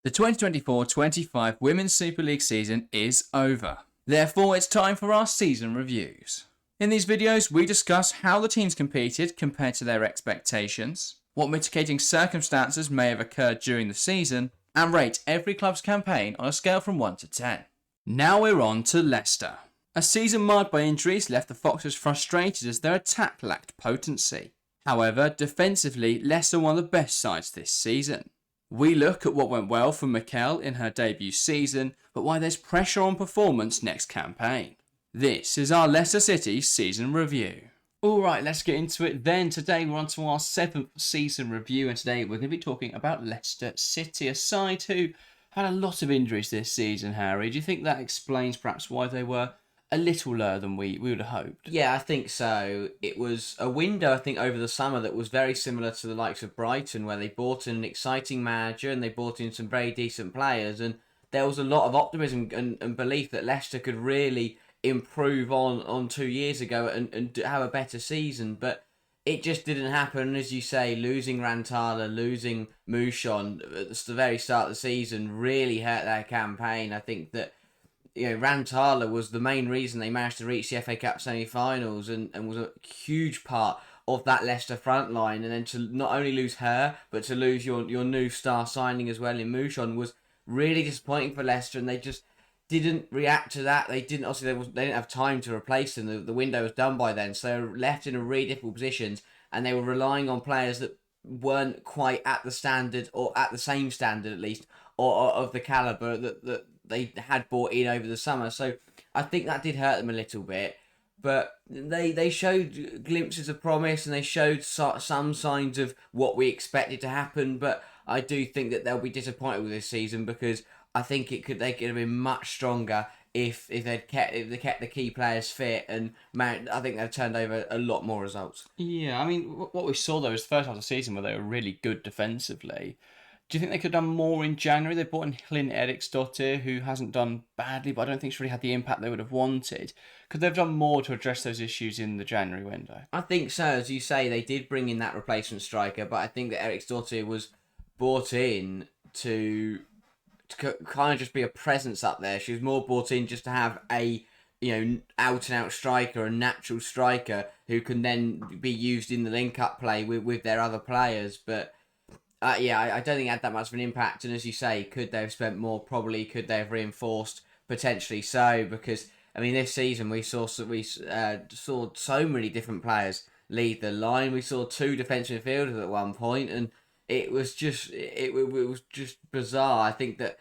The 2024-25 Women's Super League season is over. Therefore, it's time for our season reviews. In these videos, we discuss how the teams competed compared to their expectations, what mitigating circumstances may have occurred during the season, and rate every club's campaign on a scale from 1 to 10. Now we're on to Leicester. A season marred by injuries left the Foxes frustrated as their attack lacked potency. However, defensively, Leicester were one of the best sides this season. We look at what went well for Miquel in her debut season, but why there's pressure on performance next campaign. This is our Leicester City season review. Alright, let's get into it then. Today we're on to our 7th season review, and today we're going to be talking about Leicester City, a side who had a lot of injuries this season, Harry. Do you think that explains perhaps why they were a little lower than we would have hoped? Yeah, I think so. It was a window, I think, over the summer that was very similar to the likes of Brighton, where they bought in an exciting manager and they bought in some very decent players, and there was a lot of optimism and belief that Leicester could really improve on 2 years ago and have a better season, but it just didn't happen. As you say, losing Rantala, losing Mouchon at the very start of the season really hurt their campaign. I think that Rantala was the main reason they managed to reach the FA Cup semi-finals and was a huge part of that Leicester front line. And then to not only lose her, but to lose your new star signing as well in Mouchon was really disappointing for Leicester, and they just didn't react to that. They didn't have time to replace them. The window was done by then, so they were left in a really difficult positions, and they were relying on players that weren't quite at the standard, or at the same standard at least, or of the calibre that they had bought in over the summer. So I think that did hurt them a little bit. But they showed glimpses of promise, and they showed some signs of what we expected to happen. But I do think that they'll be disappointed with this season, because I think they could have been much stronger if they kept the key players fit, and I think they've turned over a lot more results. Yeah, I mean, what we saw though is the first half of the season where they were really good defensively. Do you think they could have done more in January? They brought in Hlyn Eriksdottir, who hasn't done badly, but I don't think she's really had the impact they would have wanted. Could they have done more to address those issues in the January window? I think so. As you say, they did bring in that replacement striker, but I think that Eriksdottir was brought in to kind of just be a presence up there. She was more brought in just to have a out and out striker, a natural striker who can then be used in the link up play with their other players. But I don't think it had that much of an impact. And as you say, could they have spent more? Probably. Could they have reinforced? Potentially so, because I mean, this season we saw so many different players lead the line. We saw 2 defensive midfielders at one point, and it was just bizarre. I think that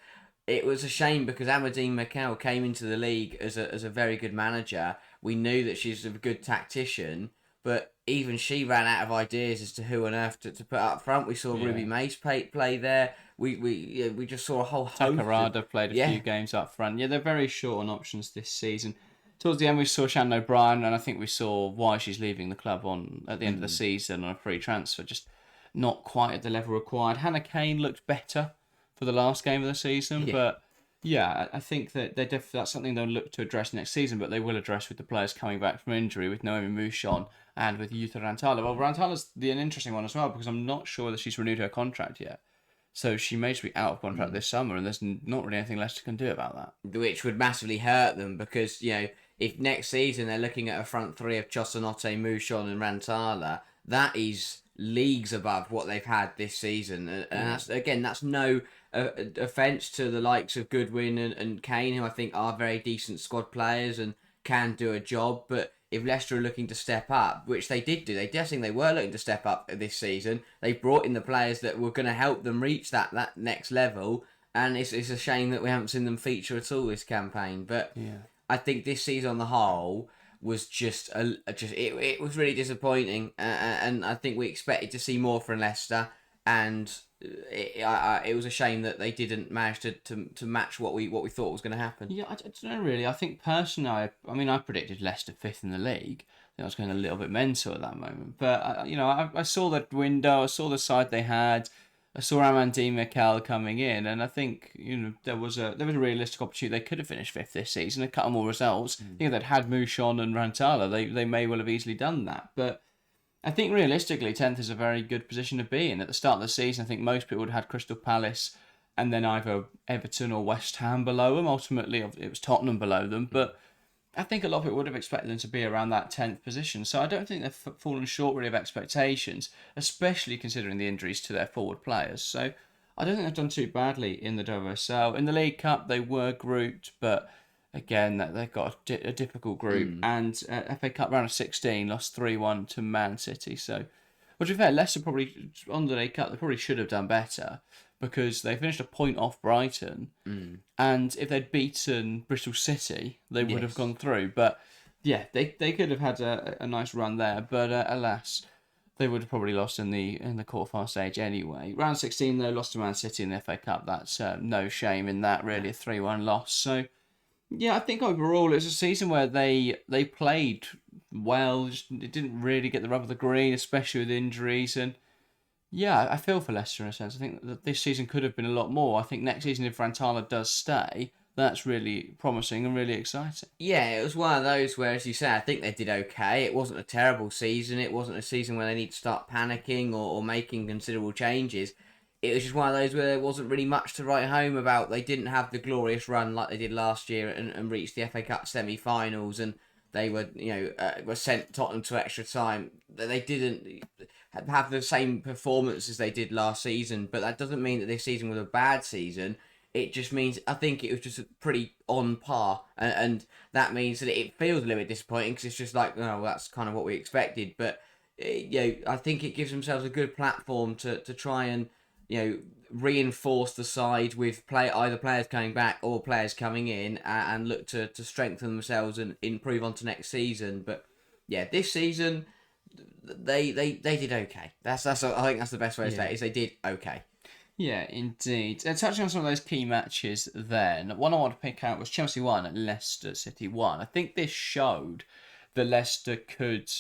it was a shame, because Amandine Miquel came into the league as a very good manager. We knew that she's a good tactician, but even she ran out of ideas as to who on earth to put up front. We saw Ruby Mace play there. We just saw a whole host. Takarada played a few games up front. Yeah, they're very short on options this season. Towards the end, we saw Shannon O'Brien, and I think we saw why she's leaving the club at the end of the season on a free transfer. Just not quite at the level required. Hannah Kane looked better for the last game of the season, but yeah, I think that that's something they'll look to address next season, but they will address with the players coming back from injury, with Naomi Mouchon and with Yuta Rantala. Well, Rantala's an interesting one as well, because I'm not sure whether she's renewed her contract yet. So she may just be out of contract this summer, and there's not really anything Leicester can do about that. Which would massively hurt them, because, if next season they're looking at a front three of Chosanote, Mouchon and Rantala, that is leagues above what they've had this season. And that's no offence to the likes of Goodwin and Kane, who I think are very decent squad players and can do a job. But if Leicester are looking to step up, which they did do, they were looking to step up this season. They brought in the players that were going to help them reach that next level, and it's a shame that we haven't seen them feature at all this campaign. But I think this season on the whole was it was really disappointing, and I think we expected to see more from Leicester, and it was a shame that they didn't manage to match what we thought was going to happen. Yeah, I don't know really. I think personally, I predicted Leicester 5th in the league. I think I was going a little bit mental at that moment, but I saw that window, I saw the side they had. I saw Amandine Miquel coming in, and I think there was a realistic opportunity. They could have finished 5th this season, a couple more results. I think if they'd had Mouchon and Rantala, they may well have easily done that. But I think realistically, 10th is a very good position to be in. At the start of the season, I think most people would have had Crystal Palace and then either Everton or West Ham below them. Ultimately, it was Tottenham below them, but I think a lot of people would have expected them to be around that 10th position. So I don't think they've fallen short really of expectations, especially considering the injuries to their forward players. So I don't think they've done too badly in the WSL. In the League Cup, they were grouped, but again, they've got a difficult group. And FA Cup round of 16 lost 3-1 to Man City. So, well, to be fair, Leicester probably, on the League Cup, they probably should have done better because they finished a point off Brighton. And if they'd beaten Bristol City, they would have gone through. But yeah, they could have had a nice run there. But alas, they would have probably lost in the quarterfinal stage anyway. Round 16, though, lost to Man City in the FA Cup. That's no shame in that, really, a 3-1 loss. So, yeah, I think overall it was a season where they played well. Just, it didn't really get the rub of the green, especially with injuries. And yeah, I feel for Leicester in a sense. I think that this season could have been a lot more. I think next season, if Frantala does stay, that's really promising and really exciting. Yeah, it was one of those where, as you say, I think they did okay. It wasn't a terrible season. It wasn't a season where they need to start panicking or making considerable changes. It was just one of those where there wasn't really much to write home about. They didn't have the glorious run like they did last year and reached the FA Cup semi-finals, and they were were sent Tottenham to extra time. They didn't have the same performance as they did last season, but that doesn't mean that this season was a bad season. It just means I think it was just pretty on par, and that means that it feels a little bit disappointing because it's just like, oh, well, that's kind of what we expected. But I think it gives themselves a good platform to try and reinforce the side with either players coming back or players coming in and look to strengthen themselves and improve onto next season. But yeah, this season they did okay. That's I think that's the best way to say it, is they did okay. Yeah, indeed. Touching on some of those key matches then, one I want to pick out was Chelsea 1 and Leicester City 1. I think this showed that Leicester could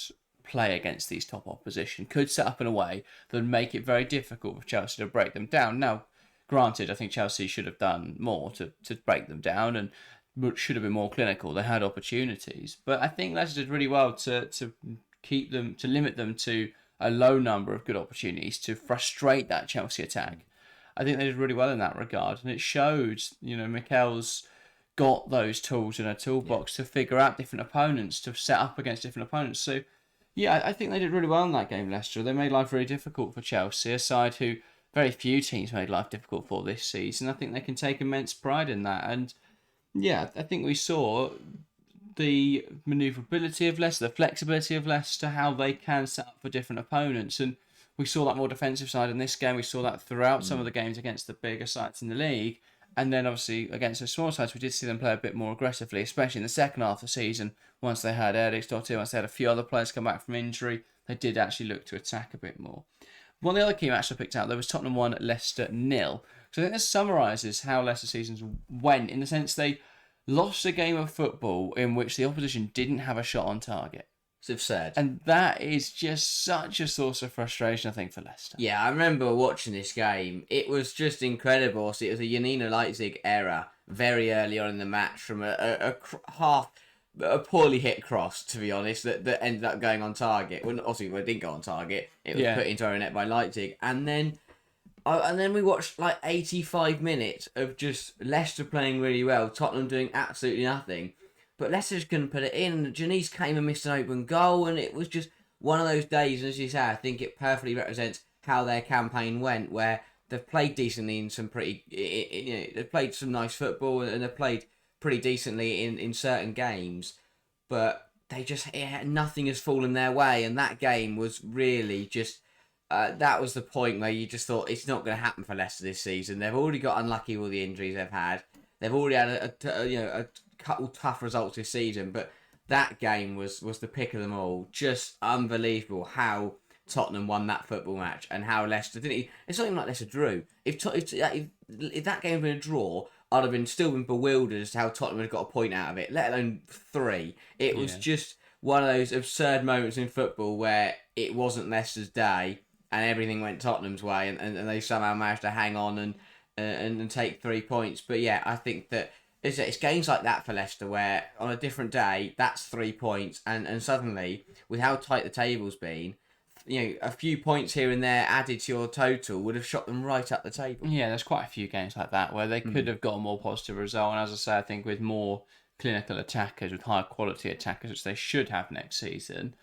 play against these top opposition, could set up in a way that would make it very difficult for Chelsea to break them down. Now, granted, I think Chelsea should have done more to break them down and should have been more clinical. They had opportunities. But I think Leicester did really well to keep them, to limit them to a low number of good opportunities to frustrate that Chelsea attack. I think they did really well in that regard, and it showed, Miquel's got those tools in her toolbox to figure out different opponents, to set up against different opponents. So, yeah, I think they did really well in that game, Leicester. They made life very difficult for Chelsea, a side who very few teams made life difficult for this season. I think they can take immense pride in that. And, yeah, I think we saw the manoeuvrability of Leicester, the flexibility of Leicester, how they can set up for different opponents. And we saw that more defensive side in this game. We saw that throughout some of the games against the bigger sides in the league. And then, obviously, against the small sides, we did see them play a bit more aggressively, especially in the second half of the season. Once they had Eriksdottir, once they had a few other players come back from injury, they did actually look to attack a bit more. One of the other key matches I picked out, there was Tottenham 1, Leicester 0. So I think this summarises how Leicester seasons went, in the sense they lost a game of football in which the opposition didn't have a shot on target. It's absurd. And that is just such a source of frustration, I think, for Leicester. Yeah, I remember watching this game. It was just incredible. So it was a Janina Leipzig error very early on in the match from a poorly hit cross, to be honest, that ended up going on target. Well, obviously, it didn't go on target. It was put into our net by Leipzig. And then we watched like 85 minutes of just Leicester playing really well, Tottenham doing absolutely nothing. But Leicester just couldn't put it in. Janice came and missed an open goal, and it was just one of those days, as you say, I think it perfectly represents how their campaign went, where they've played decently in some they've played some nice football, and they've played pretty decently in certain games, but nothing has fallen their way, and that game was really just, that was the point where you just thought it's not going to happen for Leicester this season. They've already got unlucky with all the injuries they've had. They've already had a couple tough results this season, but that game was the pick of them all. Just unbelievable how Tottenham won that football match and how Leicester didn't. It's not even like Leicester drew. If that game had been a draw, I'd have still been bewildered as to how Tottenham had got a point out of it, let alone 3. It was just one of those absurd moments in football where it wasn't Leicester's day and everything went Tottenham's way, and they somehow managed to hang on and take 3 points. But yeah, I think that it's games like that for Leicester where on a different day, that's 3 points, and suddenly, with how tight the table's been, a few points here and there added to your total would have shot them right up the table. Yeah, there's quite a few games like that where they could have got a more positive result. And as I say, I think with more clinical attackers, with higher quality attackers, which they should have next season,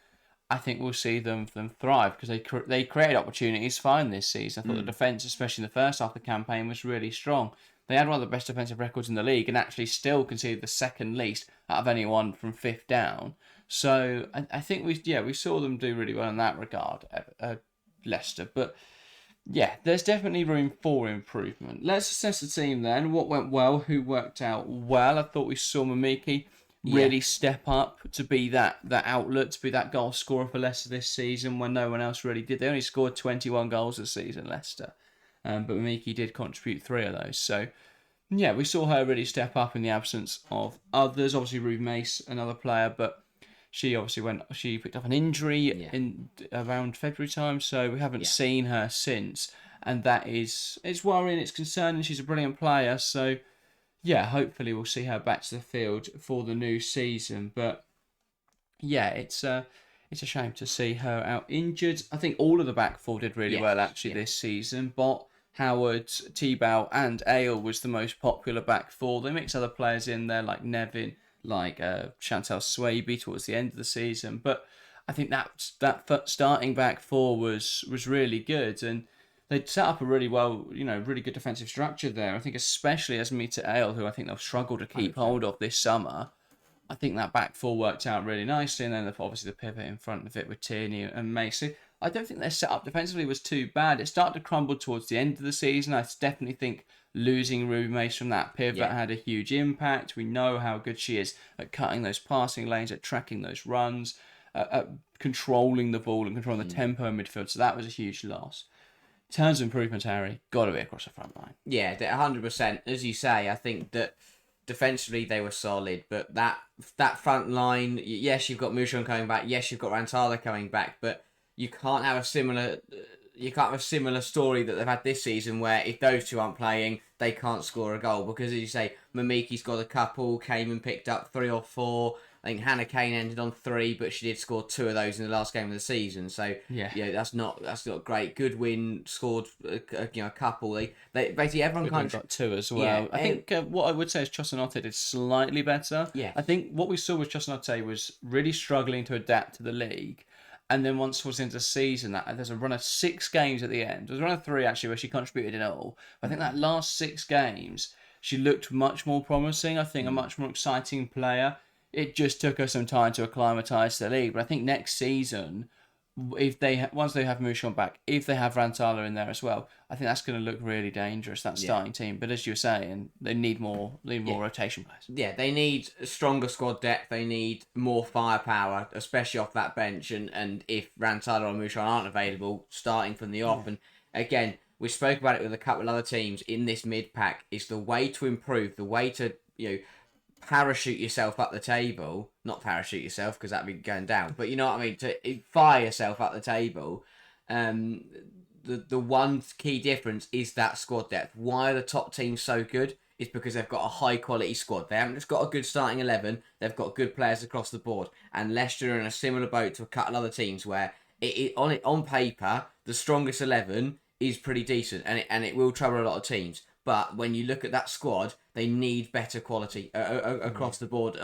I think we'll see them thrive because they created opportunities fine this season. I thought the defence, especially in the first half of the campaign, was really strong. They had one of the best defensive records in the league and actually still conceded the second least out of anyone from fifth down. So I think we saw them do really well in that regard, Leicester. But yeah, there's definitely room for improvement. Let's assess the team then. What went well? Who worked out well? I thought we saw Mamiki really step up to be that outlet, to be that goal scorer for Leicester this season when no one else really did. They only scored 21 goals this season, Leicester. But Mamiki did contribute 3 of those. So, yeah, we saw her really step up in the absence of others. Obviously, Ruth Mace, another player, but she picked up an injury in around February time, so we haven't seen her since. And it's worrying, it's concerning. She's a brilliant player, so yeah, hopefully we'll see her back to the field for the new season. But yeah, it's a shame to see her out injured. I think all of the back four did really well actually this season. Bott, Howard, T-Bow and Ale was the most popular back four. They mixed other players in there like Nevin, like Chantal Swaby towards the end of the season. But I think that starting back four was really good, and they'd set up a really really good defensive structure there. I think especially as Mita Ale, who I think they'll struggle to keep hold of this summer. I think that back four worked out really nicely, and then obviously the pivot in front of it with Tierney and Macy. I don't think their setup defensively was too bad. It started to crumble towards the end of the season. I definitely think losing Ruby Mace from that pivot had a huge impact. We know how good she is at cutting those passing lanes, at tracking those runs, at controlling the ball and controlling the tempo in midfield. So that was a huge loss. In terms of improvement, Harry, got to be across the front line. Yeah, 100%. As you say, I think that defensively they were solid, but that front line, yes, you've got Mouchon coming back, yes, you've got Rantala coming back, but you can't have a similar story that they've had this season where if those two aren't playing, they can't score a goal. Because as you say, Mamiki's got a couple, came and picked up 3 or 4. I think Hannah Kane ended on 3, but she did score 2 of those in the last game of the season. So that's not great. Goodwin scored a couple. They basically everyone kind of got 2 as well. Yeah, I think what I would say is Chosanote did slightly better. Yeah, I think what we saw with Chosanote was really struggling to adapt to the league. And then once towards the end of the season, there's a run of 6 games at the end. There's a run of 3 actually where she contributed in all. But I think that last 6 games, she looked much more promising. I think a much more exciting player. It just took her some time to acclimatise to the league. But I think next season, once they have Mouchon back, if they have Rantala in there as well, I think that's going to look really dangerous, that starting team. But as you were saying, they need more rotation players. Yeah, they need a stronger squad depth. They need more firepower, especially off that bench. And if Rantala or Mouchon aren't available, starting from the off. And again, we spoke about it with a couple of other teams in this mid-pack, is the way to improve, the way to, parachute yourself up the table. Not parachute yourself because that'd be going down, but you know what I mean, to fire yourself up the table. The one key difference is that squad depth. Why are the top teams so good? It's because they've got a high quality squad. They haven't just got a good starting 11, they've got good players across the board. And Leicester are in a similar boat to a couple of other teams where on paper the strongest 11 is pretty decent, and it will trouble a lot of teams. But when you look at that squad, they need better quality across the board.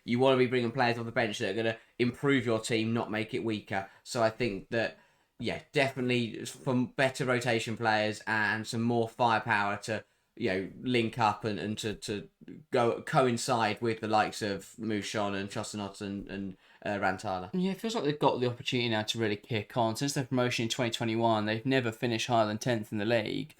You want to be bringing players off the bench that are going to improve your team, not make it weaker. So I think that, definitely from better rotation players and some more firepower to, link up and to go coincide with the likes of Mouchon and Chossanot and Rantala. Yeah, it feels like they've got the opportunity now to really kick on. Since their promotion in 2021, they've never finished higher than 10th in the league.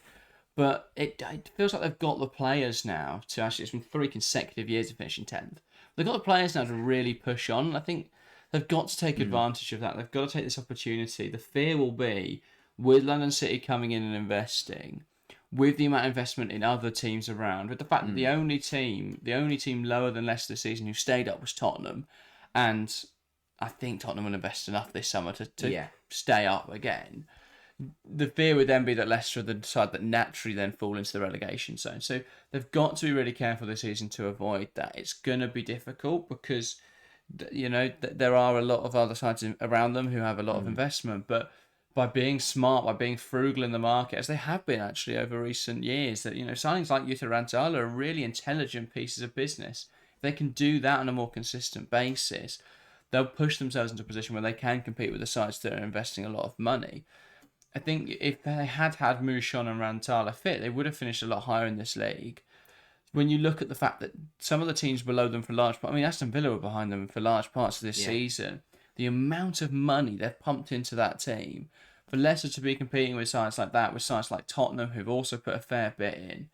But it feels like they've got the players now to actually, it's been 3 consecutive years of finishing 10th. They've got the players now to really push on. I think they've got to take advantage of that. They've got to take this opportunity. The fear will be, with London City coming in and investing, with the amount of investment in other teams around, with the fact that the only team lower than Leicester this season who stayed up was Tottenham, and I think Tottenham will invest enough this summer to stay up again. The fear would then be that Leicester are the side that naturally then fall into the relegation zone. So they've got to be really careful this season to avoid that. It's going to be difficult because There are a lot of other sides around them who have a lot of investment, but by being smart, by being frugal in the market, as they have been actually over recent years, that signings like Jutta Rantala are really intelligent pieces of business. If they can do that on a more consistent basis, they'll push themselves into a position where they can compete with the sides that are investing a lot of money. I think if they had Mouchon and Rantala fit, they would have finished a lot higher in this league. When you look at the fact that some of the teams below them for large part, I mean, Aston Villa were behind them for large parts of this season. The amount of money they've pumped into that team, for Leicester to be competing with sides like that, with sides like Tottenham, who've also put a fair bit in,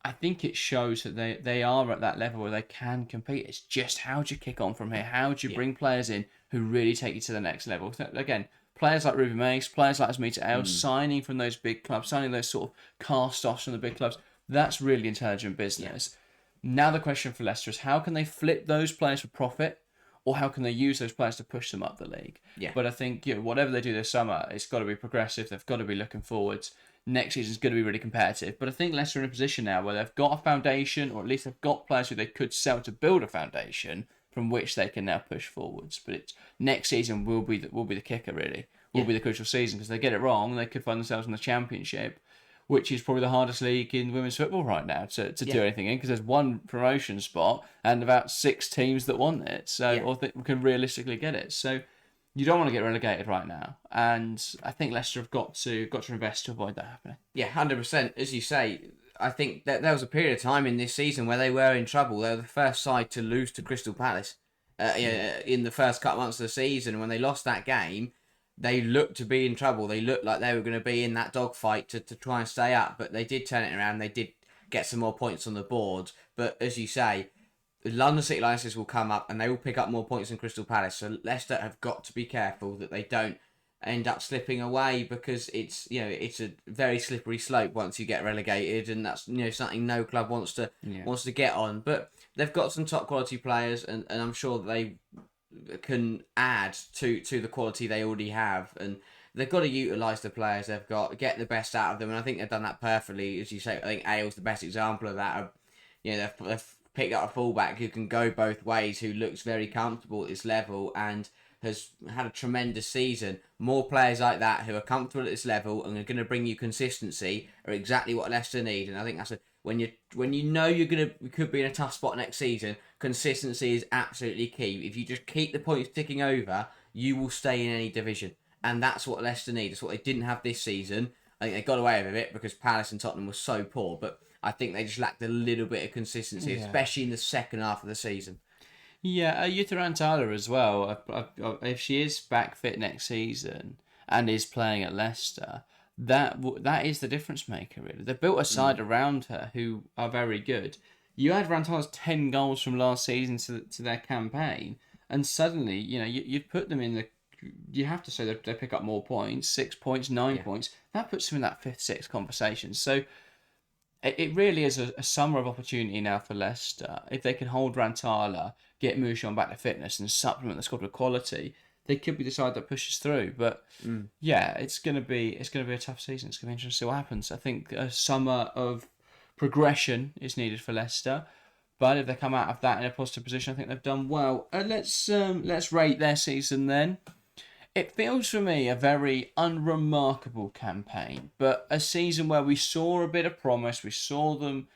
I think it shows that they are at that level where they can compete. It's just how do you kick on from here? How do you bring players in who really take you to the next level? So, again, players like Ruben Mace, players like Asmita El, signing from those big clubs, signing those sort of cast-offs from the big clubs, that's really intelligent business. Now the question for Leicester is how can they flip those players for profit, or how can they use those players to push them up the league? But I think whatever they do this summer, it's got to be progressive. They've got to be looking forwards. Next season's going to be really competitive. But I think Leicester are in a position now where they've got a foundation, or at least they've got players who they could sell to build a foundation from which they can now push forwards. But next season will be the kicker, really. Will be the crucial season, because if they get it wrong, they could find themselves in the Championship, which is probably the hardest league in women's football right now to do anything in, because there's one promotion spot and about 6 teams that want it, or can realistically get it. So you don't want to get relegated right now, and I think Leicester have got to invest to avoid that happening. Yeah, 100%. As you say, I think that there was a period of time in this season where they were in trouble. They were the first side to lose to Crystal Palace in the first couple months of the season. When they lost that game, they looked to be in trouble. They looked like they were going to be in that dogfight to try and stay up, but they did turn it around. They did get some more points on the board. But as you say, the London City Lionesses will come up and they will pick up more points than Crystal Palace. So Leicester have got to be careful that they don't end up slipping away, because it's a very slippery slope once you get relegated, and that's something no club wants to get on. But they've got some top quality players, and I'm sure that they can add to the quality they already have, and they've got to utilise the players they've got, get the best out of them, and I think they've done that perfectly. As you say, I think Aile's the best example of that. They've picked up a fullback who can go both ways, who looks very comfortable at this level and has had a tremendous season. More players like that who are comfortable at this level and are going to bring you consistency are exactly what Leicester need, and I think that's when you know you could be in a tough spot next season, consistency is absolutely key. If you just keep the points ticking over, you will stay in any division, and that's what Leicester need. It's what they didn't have this season. I think they got away with it because Palace and Tottenham were so poor, but I think they just lacked a little bit of consistency, especially in the second half of the season. Yeah, Jutta Rantala as well. If she is back fit next season and is playing at Leicester, that is the difference maker, really. They've built a side around her who are very good. You add Rantala's 10 goals from last season to their campaign, and suddenly, you'd put them in the... You have to say that they pick up more points, 6 points, 9 points. That puts them in that 5th, 6th conversation. So it really is a summer of opportunity now for Leicester. If they can hold Rantala, get Mouchon back to fitness and supplement the squad with quality, they could be the side that pushes through. But it's gonna be a tough season. It's gonna be interesting to see what happens. I think a summer of progression is needed for Leicester. But if they come out of that in a positive position, I think they've done well. Let's rate their season then. It feels for me a very unremarkable campaign, but a season where we saw a bit of promise. We saw them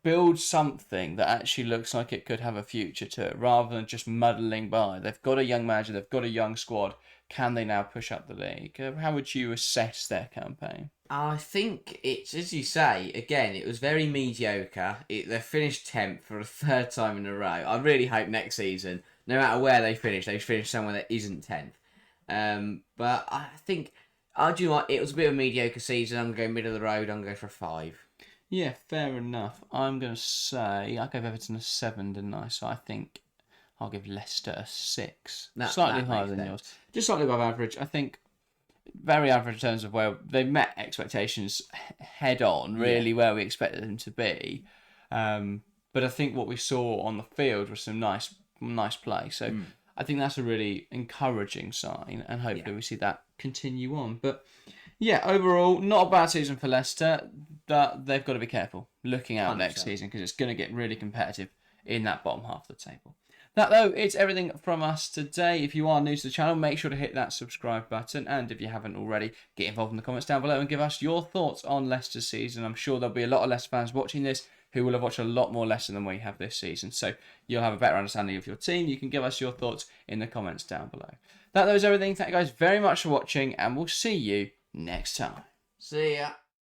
build something that actually looks like it could have a future to it, rather than just muddling by. They've got a young manager, they've got a young squad. Can they now push up the league? How would you assess their campaign? I think it's, as you say, again, it was very mediocre. They finished 10th for a 3rd time in a row. I really hope next season, no matter where they finish somewhere that isn't 10th. But I think, do you know what? It was a bit of a mediocre season. I'm going to go middle of the road. I'm going to go for a 5. Yeah, fair enough. I'm going to say, I gave Everton a 7, didn't I? So I think I'll give Leicester a 6. Slightly higher than yours. Just slightly above average. I think very average in terms of where they met expectations head on, really where we expected them to be. But I think what we saw on the field was some nice play. So I think that's a really encouraging sign, and hopefully we see that continue on. But yeah, overall, not a bad season for Leicester. But they've got to be careful looking out 100%. Next season, because it's going to get really competitive in that bottom half of the table. That, though, is everything from us today. If you are new to the channel, make sure to hit that subscribe button. And if you haven't already, get involved in the comments down below and give us your thoughts on Leicester's season. I'm sure there'll be a lot of Leicester fans watching this who will have watched a lot more Leicester than we have this season. So you'll have a better understanding of your team. You can give us your thoughts in the comments down below. That, though, is everything. Thank you guys very much for watching, and we'll see you next time. See ya.